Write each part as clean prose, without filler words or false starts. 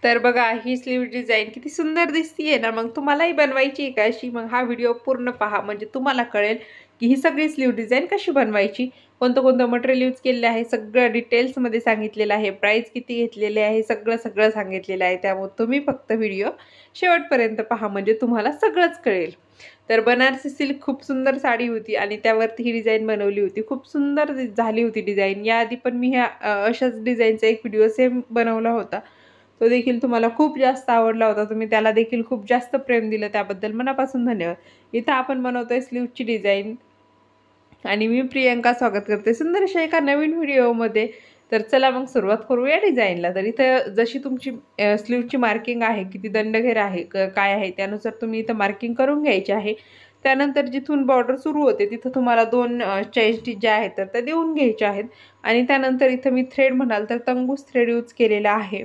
तर बघा ही slew design किती सुंदर दिसतीये ना. मग तुम्हालाही बनवायची आहे का अशी? मग हा व्हिडिओ पूर्ण पहा म्हणजे तुम्हाला कळेल की ही सगळी स्लीव्ह डिझाईन कशी बनवायची, कोणतं कोणतं मटेरियल यूज केलेलं आहे, सगळं डिटेल्समध्ये सांगितलेलं आहे, प्राईस किती घेतलेले आहे, सगळं सगळं सांगितलेलं आहे. त्यामुळे तुम्ही फक्त व्हिडिओ शेवटपर्यंत पहा म्हणजे तुम्हाला सगळंच कळेल. तर बनारसी सिल्क खूप सुंदर साडी होती आणि त्यावरती ही डिझाईन बनवली होती. खूप सुंदर झाली होती डिझाईन. याआधी पण मी ह्या अशाच डिझाईनचा एक व्हिडिओ सेम बनवला होता. तो देखील तुम्हाला खूप जास्त आवडला होता. तुम्ही त्याला देखील खूप जास्त प्रेम दिलं, त्याबद्दल मनापासून धन्यवाद. इथं आपण बनवतोय स्लीव्हची डिझाईन आणि मी प्रियंका स्वागत करते सुंदर अशा एका नवीन व्हिडिओमध्ये. तर चला मग सुरुवात करूया डिझाईनला. तर इथं जशी तुमची स्लीव्हची मार्किंग आहे, किती दंडघेर आहे, काय आहे, त्यानुसार तुम्ही इथं मार्किंग करून घ्यायची आहे. त्यानंतर जिथून बॉर्डर सुरू होते तिथं तुम्हाला 2 चेन स्टिच ज्या आहेत तर त्या देऊन घ्यायच्या आहेत. आणि त्यानंतर इथं मी थ्रेड म्हणाल तर तंगूस थ्रेड यूज केलेला आहे.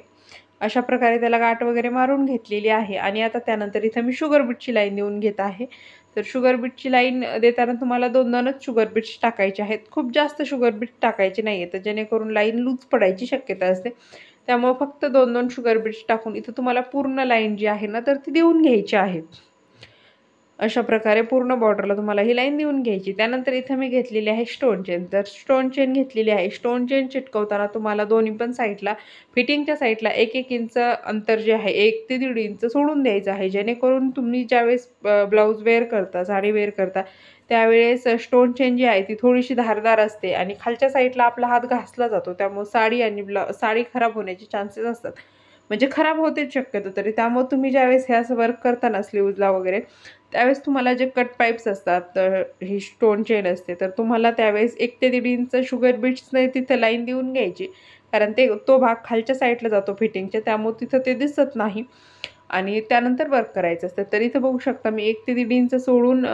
अशा प्रकारे त्याला गाठ वगैरे मारून घेतलेली आहे. आणि आता त्यानंतर इथं मी शुगर बीटची लाईन देऊन घेत आहे. तर शुगर बीटची लाईन देताना तुम्हाला 2-2च शुगर बीट्स टाकायचे आहेत. खूप जास्त शुगर बीट टाकायचे नाही आहेत, जेणेकरून लाईन लूज पडायची शक्यता असते. त्यामुळे फक्त 2-2 शुगर बीट्स टाकून इथं तुम्हाला पूर्ण लाईन जी आहे ना तर ती देऊन घ्यायची आहे. अशा प्रकारे पूर्ण बॉर्डरला तुम्हाला ही लाईन देऊन घ्यायची. त्यानंतर इथं मी घेतलेली आहे स्टोन चेन. तर स्टोन चेन घेतलेली आहे. स्टोन चेन चिटकवताना तुम्हाला दोन्ही पण साईडला फिटिंगच्या साईडला 1-1 इंच अंतर जे आहे 1 ते 1.5 इंच सोडून द्यायचं आहे. जेणेकरून तुम्ही ज्यावेळेस ब्लाऊज वेअर करता, साडी वेअर करता त्यावेळेस स्टोन चेन जी आहे ती थोडीशी धारदार असते आणि खालच्या साईडला आपला हात घासला जातो. त्यामुळे साडी आणि साडी खराब होण्याचे चान्सेस असतात. म्हणजे खराब होतेच शक्यतो तरी. त्यामुळे तुम्ही ज्यावेळेस हे असं वर्क करताना स्लीव्हजला वगैरे त्यावेळेस तुम्हाला जे कट पाईप्स असतात ही स्टोन चेन असते तर तुम्हाला त्यावेळेस 1 ते 1.5 इंच शुगर बीट्सने तिथं लाईन देऊन घ्यायची. कारण तो भाग खालच्या साईडला जातो फिटिंगच्या, त्यामुळे तिथं ते दिसत नाही आणि त्यानंतर वर्क करायचं असतं. तर इथं बघू शकता मी 1 ते 1.5 इंच सोडून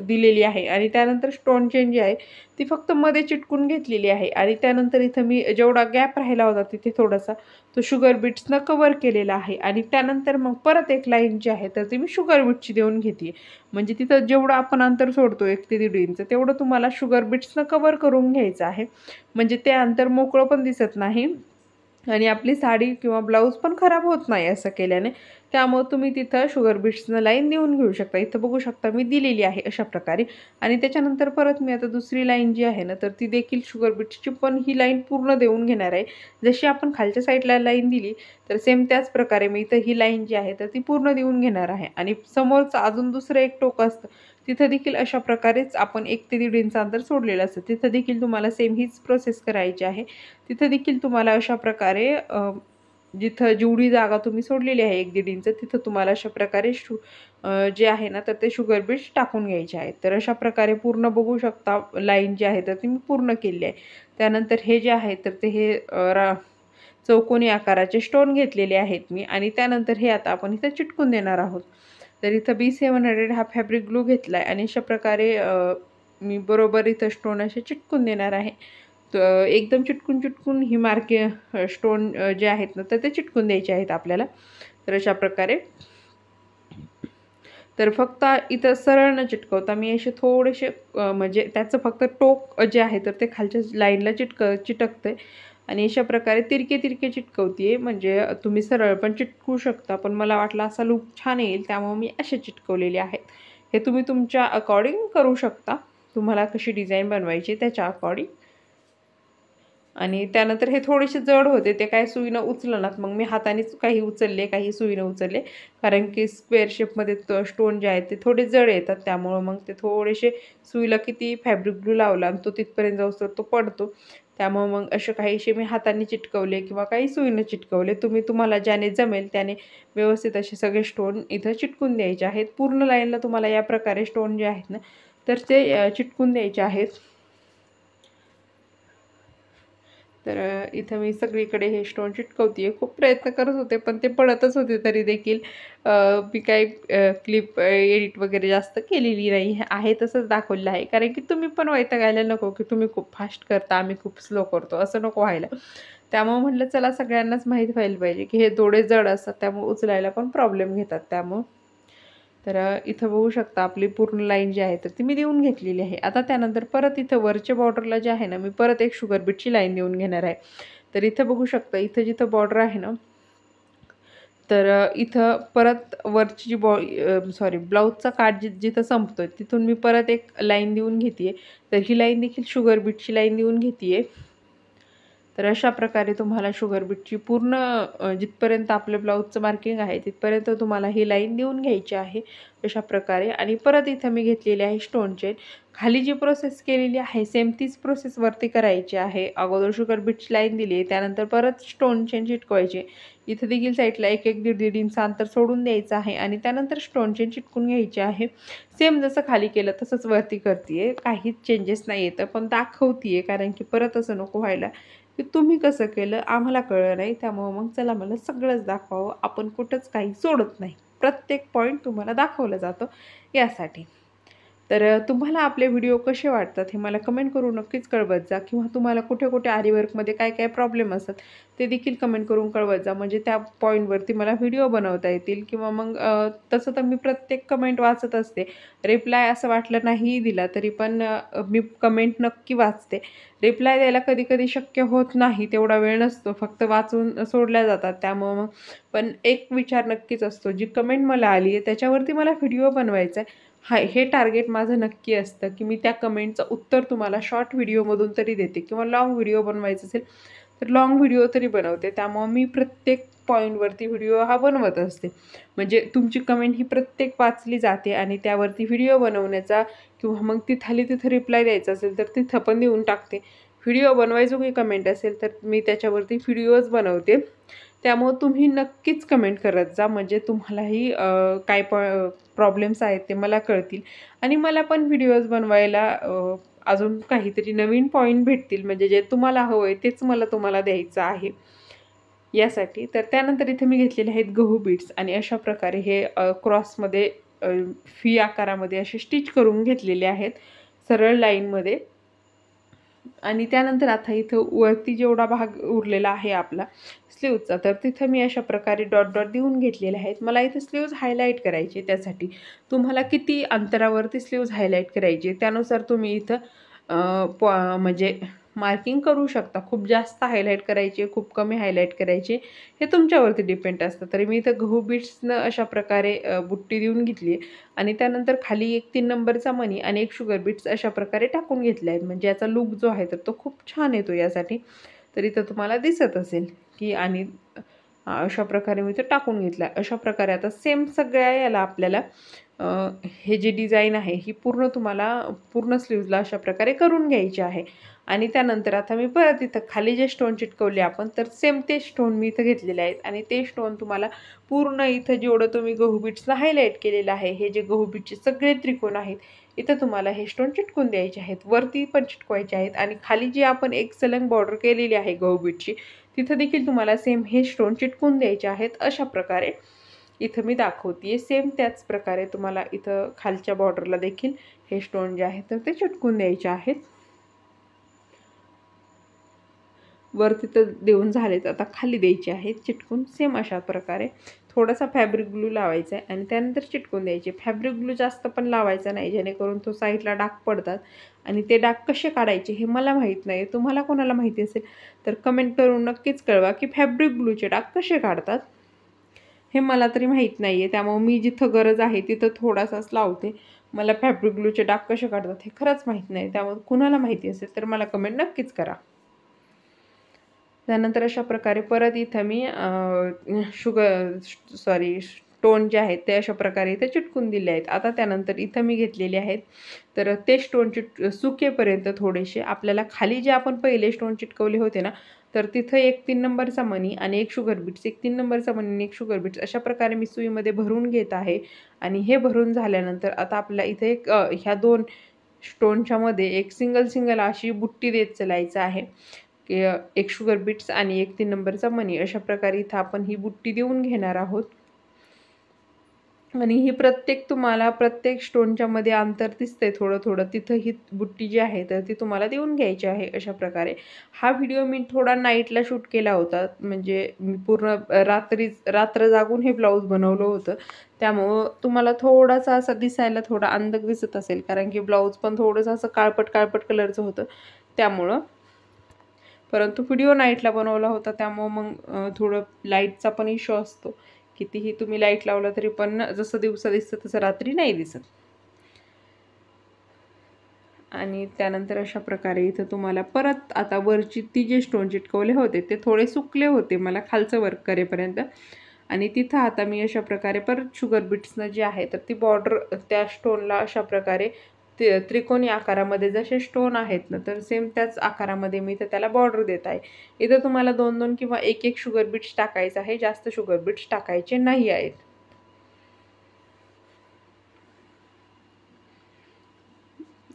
दिलेली आहे. आणि त्यानंतर स्टोन चेन जी आहे ती फक्त मध्ये चिटकून घेतलेली आहे. आणि त्यानंतर इथं मी जेवढा गॅप राहिला होता तिथे थोडासा तो शुगर बीट्सनं कव्हर केलेला आहे. आणि त्यानंतर मग परत एक लाईन जी आहे तर ती मी शुगर बीटची देऊन घेते. म्हणजे तिथं जेवढं आपण अंतर सोडतो 1 ते 1.5 इंच तेवढं तुम्हाला शुगर बीट्सनं कव्हर करून घ्यायचं आहे. म्हणजे ते अंतर मोकळं पण दिसत नाही आणि आपली साडी किंवा ब्लाऊज पण खराब होत नाही असं केल्याने. त्यामुळे तुम्ही तिथं शुगर बीट्सनं लाईन देऊन घेऊ शकता. इथं बघू शकता मी दिलेली आहे अशा प्रकारे. आणि त्याच्यानंतर परत मी आता दुसरी लाईन जी आहे ना तर ती देखील शुगर बीट्सची पण ही लाईन पूर्ण देऊन घेणार आहे. जशी आपण खालच्या साईडला लाईन दिली तर सेम त्याच प्रकारे मी इथं ही लाईन जी आहे तर ती पूर्ण देऊन घेणार आहे. आणि समोरचं अजून दुसरं एक टोक असतं तिथं देखील अशा प्रकारेच आपण 1 ते 1.5 इंच अंतर सोडलेलं असतं. तिथं देखील तुम्हाला सेम हीच प्रोसेस करायची आहे. तिथं देखील तुम्हाला अशा प्रकारे जिथं जेवढी जागा तुम्ही सोडलेली आहे 1-1.5 इंच तिथं तुम्हाला अशा प्रकारे जे आहे ना तर ते शुगर बीट्स टाकून घ्यायचे आहेत. तर अशा प्रकारे पूर्ण बघू शकता लाईन जी आहे तर ती मी पूर्ण केली आहे. त्यानंतर हे जे आहे तर ते हे चौकोनी आकाराचे स्टोन घेतलेले आहेत मी. आणि त्यानंतर हे आता आपण इथं चिटकून देणार आहोत. तर इथं B700 हा फॅब्रिक ग्लू घेतला आहे आणि अशा प्रकारे मी बरोबर इथं स्टोन असे चिटकून देणार आहे. तर एकदम चिटकून ही स्टोन जे आहेत ना तर ते चिटकून द्यायचे आहेत आपल्याला. तर अशा प्रकारे तर फक्त इथं सरळ न चिटकवता मी असे थोडेसे म्हणजे त्याचं फक्त टोक जे आहे तर ते खालच्या लाईनला चिटकतंय. आणि अशा प्रकारे तिरके चिटकवते म्हणजे तुम्ही सरळ पण चिटकवू शकता, पण मला वाटलं असा लूक छान येईल त्यामुळे मी असे चिटकवलेले आहेत. हे तुम्ही तुमच्या अकॉर्डिंग करू शकता, तुम्हाला कशी डिझाईन बनवायची त्याच्या अकॉर्डिंग. आणि त्यानंतर हे थोडेसे जड होते, ते काय सुईनं उचलनात. मग मी हातानेच काही उचलले, काही सुईनं उचलले. कारण की स्क्वेअर शेपमध्ये स्टोन जे आहेत ते थोडे जड येतात. त्यामुळं मग ते थोडेसे सुईला किती फॅब्रिक ग्लू लावला आणि तो तिथपर्यंत जाऊस तर तो पडतो. त्यामुळं मग असे काहीसे मी हाताने चिटकवले किंवा काही सुईनं चिटकवले. तुम्हाला ज्याने जमेल त्याने व्यवस्थित असे सगळे स्टोन इथं चिटकून द्यायचे आहेत. पूर्ण लाईनला तुम्हाला या प्रकारे स्टोन जे आहेत ना तर ते चिटकून द्यायचे आहेत. तर इथं मी सगळीकडे हे स्टोन चिटकवते खूप प्रयत्न करत होते पण ते पडतच होते. तरी देखील मी काही क्लिप एडिट वगैरे जास्त केलेली नाही आहे, तसंच दाखवलेलं आहे. कारण की तुम्ही पण वैतागायला नको की तुम्ही खूप फास्ट करता आम्ही खूप स्लो करतो, असं नको व्हायला. त्यामुळं म्हटलं चला सगळ्यांनाच माहीत व्हायला पाहिजे की हे थोडे जड असतात त्यामुळे उचलायला पण प्रॉब्लेम घेतात. त्यामुळं तर इथं बघू शकता आपली पूर्ण लाईन जी आहे तर ती मी देऊन घेतलेली आहे. आता त्यानंतर परत इथं वरच्या बॉर्डरला जे आहे ना मी परत एक शुगर बीटची लाईन देऊन घेणार आहे. तर इथं बघू शकता इथं जिथं बॉर्डर आहे ना तर इथं परत वरची जी ब्लाऊजचा काठ जिथं संपतोय तिथून मी परत एक लाईन देऊन घेते. तर ही लाईन देखील शुगर बीटची लाईन देऊन घेते. तर अशा प्रकारे तुम्हाला शुगर बीटची पूर्ण जिथपर्यंत आपलं ब्लाऊजचं मार्किंग आहे तिथपर्यंत तुम्हाला ही लाईन देऊन घ्यायची आहे अशा प्रकारे. आणि परत इथं मी घेतलेली आहे स्टोन चेन. खाली जी प्रोसेस केलेली आहे सेम तीच प्रोसेस वरती करायची आहे. अगोदर शुगर बीटची लाईन दिली आहे, त्यानंतर परत स्टोन चेन चिटकवायचे. इथं देखील साईडला 1-1, 1.5-1.5 इंच अंतर सोडून द्यायचं आहे आणि त्यानंतर स्टोन चेन चिटकून घ्यायची आहे. सेम जसं खाली केलं तसंच वरती करते. काहीच चेंजेस नाही येतं, पण दाखवते कारण की परत असं नको व्हायला की तुम्ही कसं केलं आम्हाला कळलं नाही. त्यामुळं मग चला मला सगळंच दाखवावं. आपण कुठंच काही सोडत नाही. प्रत्येक पॉईंट तुम्हाला दाखवलं जातं यासाठी. तर तुम्हाला आपले व्हिडिओ कसे वाटतात हे मला कमेंट करून नक्कीच कळवत जा. किंवा तुम्हाला कुठे-कुठे आरीवर्कमध्ये काय-काय प्रॉब्लेम असतात ते देखील कमेंट करून कळवत जा. म्हणजे त्या पॉईंटवरती मला व्हिडिओ बनवता येतील. किंवा मग तसं तर मी प्रत्येक कमेंट वाचत असते. रिप्लाय असं वाटलं नाही दिला तरी पण मी कमेंट नक्की वाचते. रिप्लाय द्यायला कधी-कधी शक्य होत नाही, तेवढा वेळ नसतो. फक्त वाचून सोडल्या जातात. त्यामुळं मग पण एक विचार नक्कीच असतो, जी कमेंट मला आली आहे त्याच्यावरती मला व्हिडिओ बनवायचा आहे. हे टार्गेट माझं नक्की असतं की मी त्या कमेंटचं उत्तर तुम्हाला शॉर्ट व्हिडिओमधून तरी देते. किंवा लाँग व्हिडिओ बनवायचं असेल तर लाँग व्हिडिओ तरी बनवते. त्यामुळं मी प्रत्येक पॉईंटवरती व्हिडिओ हा बनवत असते. म्हणजे तुमची कमेंट ही प्रत्येक वाचली जाते आणि त्यावरती व्हिडिओ बनवण्याचा किंवा मग तिथं रिप्लाय द्यायचा असेल तर तिथं पण देऊन टाकते. व्हिडिओ बनवायजोगी कमेंट असेल तर मी त्याच्यावरती व्हिडिओज बनवते. त्यामुळं तुम्ही नक्कीच कमेंट करत जा. म्हणजे तुम्हालाही काय प्रॉब्लेम्स आहेत ते मला कळतील आणि मला पण व्हिडिओज बनवायला अजून काहीतरी नवीन पॉईंट भेटतील. म्हणजे जे तुम्हाला हवं आहे तेच मला तुम्हाला द्यायचं आहे यासाठी. तर त्यानंतर इथे मी घेतलेले आहेत गहू बीट्स आणि अशा प्रकारे हे क्रॉसमध्ये फी आकारामध्ये असे स्टिच करून घेतलेले आहेत सरळ लाईनमध्ये. आणि त्यानंतर आता इथं वरती जेवढा भाग उरलेला आहे आपला स्लीवचा तर तिथं मी अशा प्रकारे डॉट डॉट देऊन घेतलेले आहेत. मला इथं स्लीव्ज हायलाईट करायचे. त्यासाठी तुम्हाला किती अंतरावरती स्लीव्ज हायलाईट करायचे त्यानुसार तुम्ही इथं म्हणजे मार्किंग करू शकता. खूप जास्त हायलाईट करायचे, खूप कमी हायलाईट करायचे हे तुमच्यावरती डिपेंड असतं. तरी मी इथं गहू बीट्सनं अशा प्रकारे बुट्टी देऊन घेतली आहे आणि त्यानंतर खाली एक 3 नंबरचा मणी आणि एक शुगर बीट्स अशा प्रकारे टाकून घेतले आहेत. म्हणजे याचा लुक जो आहे तर तो खूप छान येतो यासाठी. तर इथं तुम्हाला दिसत असेल की आणि अशा प्रकारे मी इथं टाकून घेतला. अशा प्रकारे आता सेम सगळ्या याला आपल्याला हे जी डिझाईन आहे ही पूर्ण स्लीव्जला अशा प्रकारे करून घ्यायची आहे. आणि त्यानंतर आता मी परत इथं खाली जे स्टोन चिटकवले आपण तर सेम ते स्टोन मी इथं घेतलेले आहेत आणि ते स्टोन तुम्हाला पूर्ण इथं जेवढं तुम्ही गहू बीट्सला हायलाईट केलेलं आहे हे जे गहू बीटचे सगळे त्रिकोण आहेत इथं तुम्हाला हे स्टोन चिटकून द्यायचे आहेत. वरती पण चिटकवायचे आहेत आणि खाली जी आपण एक सलंग बॉर्डर केलेली आहे गहू बीटची तिथं देखील तुम्हाला सेम हे स्टोन चिटकून द्यायचे आहेत. अशा प्रकारे इथं मी दाखवते सेम त्याच प्रकारे तुम्हाला इथं खालच्या बॉर्डरला देखील हे स्टोन जे आहेत तर ते चिटकून द्यायचे आहेत. वरती तर देऊन झालेत, आता खाली द्यायचे आहेत चिटकून सेम अशा प्रकारे. थोडासा फॅब्रिक ग्लू लावायचा आहे आणि त्यानंतर चिटकून द्यायचे. फॅब्रिक ग्लू जास्त पण लावायचा नाही जेणेकरून तो साईडला डाग पडतात आणि ते डाग कसे काढायचे हे मला माहीत नाही. तुम्हाला कोणाला माहिती असेल तर कमेंट करून नक्कीच कळवा की फॅब्रिक ग्लूचे डाग कसे काढतात हे मला तरी माहीत नाही आहे. त्यामुळे मी जिथं गरज आहे तिथं थोडासाच लावते. मला फॅब्रिक ग्लूचे डाग कसे काढतात हे खरंच माहीत नाही. त्यामुळे कुणाला माहिती असेल तर मला कमेंट नक्कीच करा. त्यानंतर अशा प्रकारे परत इथं मी स्टोन जे आहेत ते अशा प्रकारे इथं चिटकून दिले आहेत. आता त्यानंतर इथं मी घेतलेले आहेत तर ते स्टोन सुकेपर्यंत थोडेसे आपल्याला खाली जे आपण पहिले स्टोन चिटकवले होते ना तर तिथं एक 3 नंबरचा मणी आणि एक शुगर बीट्स, एक 3 नंबरचा मणी आणि एक शुगर बीट्स अशा प्रकारे मी सुईमध्ये भरून घेत आहे. आणि हे भरून झाल्यानंतर आता आपल्या इथे एक ह्या 2 स्टोनच्या मध्ये एक सिंगल अशी बुट्टी देत चलायचं आहे की एक शुगर बीट्स आणि एक 3 नंबरचा मणी अशा प्रकारे इथं आपण ही बुट्टी देऊन घेणार आहोत. आणि ही तुम्हाला प्रत्येक स्टोनच्या मध्ये अंतर दिसतंय थोडं तिथं ही बुट्टी जी आहे तर ती तुम्हाला देऊन घ्यायची आहे अशा प्रकारे. हा व्हिडिओ मी थोडा नाईटला शूट केला होता. म्हणजे मी पूर्ण रात्र जागून हे ब्लाऊज बनवलं होतं. त्यामुळं तुम्हाला थोडासा असा दिसायला थोडा अंधक दिसत असेल कारण की ब्लाऊज पण थोडंसं असं काळपट कलरचं होतं त्यामुळं. परंतु व्हिडिओ नाईटला बनवला होता त्यामुळं मग थोडं लाईटचा पण इश्यू असतो कितीही तुम्ही लाईट लावलं तरी पण जसं दिवसा दिसतं तसं रात्री नाही दिसत. आणि त्यानंतर अशा प्रकारे इथं तुम्हाला परत आता वरची ती जे स्टोन चिटकवले होते ते थोडे सुकले होते मला खालचं वर्क करेपर्यंत. आणि तिथं आता मी अशा प्रकारे परत शुगर बीट्सनं जे आहे तर ती बॉर्डर त्या स्टोनला अशा प्रकारे त्रिकोणी आकारामध्ये जसे स्टोन आहेत ना तर सेम त्याच आकारामध्ये मी तर त्याला बॉर्डर देत आहे. इथं तुम्हाला 2-2 किंवा 1-1 शुगर बीट्स टाकायचं आहे, जास्त शुगर बीट्स टाकायचे नाही आहेत.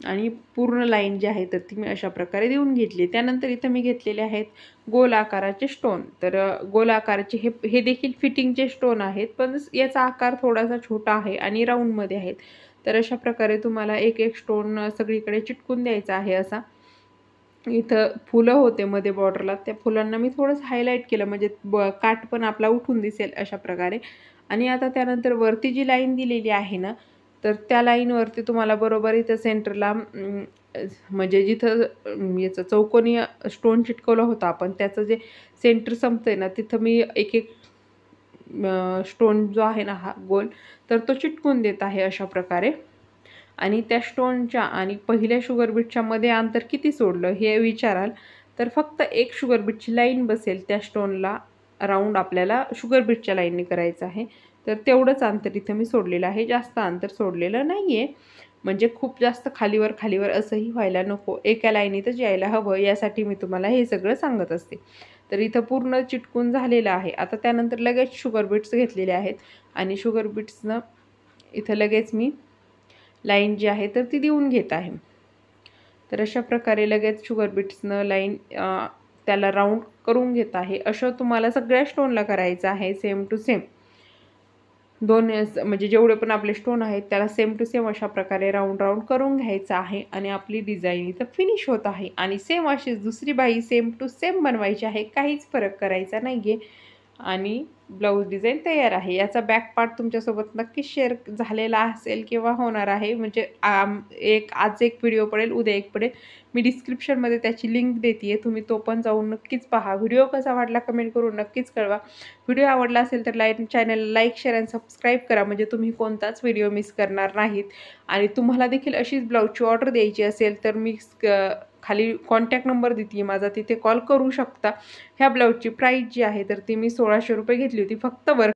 आणि पूर्ण लाईन जी आहे तर ती मी अशा प्रकारे देऊन घेतली. त्यानंतर इथं मी घेतलेले आहेत गोल आकाराचे स्टोन. तर गोल आकाराचे हे देखील फिटिंगचे स्टोन आहेत, पण याचा आकार थोडासा छोटा आहे आणि राऊंडमध्ये आहेत. तर अशा प्रकारे तुम्हाला एक एक स्टोन सगळीकडे चिटकून द्यायचा आहे असा. इथं फुलं होते मध्ये बॉर्डरला, त्या फुलांना मी थोडंसं हायलाईट केलं म्हणजे काठ पण आपला उठून दिसेल अशा प्रकारे. आणि आता त्यानंतर वरती जी लाईन दिलेली आहे ना तर त्या लाईनवरती तुम्हाला बरोबर इथं सेंटरला म्हणजे जिथं याचं चौकोनी स्टोन चिटकवलं होतं आपण त्याचं जे सेंटर संपतंय ना तिथं मी एक एक स्टोन जो आहे ना हा गोल तर तो चिटकून देत आहे अशा प्रकारे. आणि त्या स्टोनच्या आणि पहिल्या शुगर बीटच्या मध्ये अंतर किती सोडलं हे विचाराल तर फक्त एक शुगर बीटची लाईन बसेल त्या स्टोनला राऊंड आपल्याला शुगर बीटच्या लाईनने करायचं आहे. तर तेवढंच अंतर इथं मी सोडलेलं आहे, जास्त अंतर सोडलेलं नाही आहे. म्हणजे खूप जास्त खालीवर खालीवर असंही व्हायला नको, एका लाईनीतच यायला हवं यासाठी मी तुम्हाला हे सगळं सांगत असते. तर इथं पूर्ण चिटकून झालेलं आहे. आता त्यानंतर लगेच शुगर बीट्स घेतलेले आहेत आणि शुगर बीट्सनं इथं लगेच मी लाईन जी आहे तर ती देऊन घेत आहे. तर अशा प्रकारे लगेच शुगर बीट्सनं लाईन त्याला राऊंड करून घेत आहे. असं तुम्हाला सगळ्या स्टोनला करायचं आहे सेम टू सेम. दोन म्हणजे जेवढे पण आपले स्टोन आहेत त्याला सेम टू सेम अशा प्रकारे राऊंड राऊंड करून घ्यायचं आहे आणि आपली डिझाईन इथं फिनिश होत आहे. आणि सेम अशीच दुसरी बाई सेम टू सेम बनवायची आहे, काहीच फरक करायचा नाही आहे. आणि ब्लाऊज डिझाईन तयार आहे. याचा बॅक पार्ट तुमच्यासोबत नक्कीच शेअर झालेला असेल किंवा होणार आहे. म्हणजे आज एक व्हिडिओ पडेल, उद्या एक पडेल. मी डिस्क्रिप्शनमध्ये त्याची लिंक देते आहे, तुम्ही तो पण जाऊन नक्कीच पहा. व्हिडिओ कसा वाटला कमेंट करून नक्कीच कळवा. व्हिडिओ आवडला असेल तर चॅनलला लाईक, शेअर आणि सबस्क्राईब करा म्हणजे तुम्ही कोणताच व्हिडिओ मिस करणार नाहीत. आणि तुम्हाला देखील अशीच ब्लाऊजची ऑर्डर द्यायची असेल तर मी खाली कॉन्टॅक्ट नंबर देते माझा, तिथे कॉल करू शकता. ह्या ब्लाऊजची प्राईस जी आहे तर ती मी 1600 रुपये घेतली होती फक्त वर्क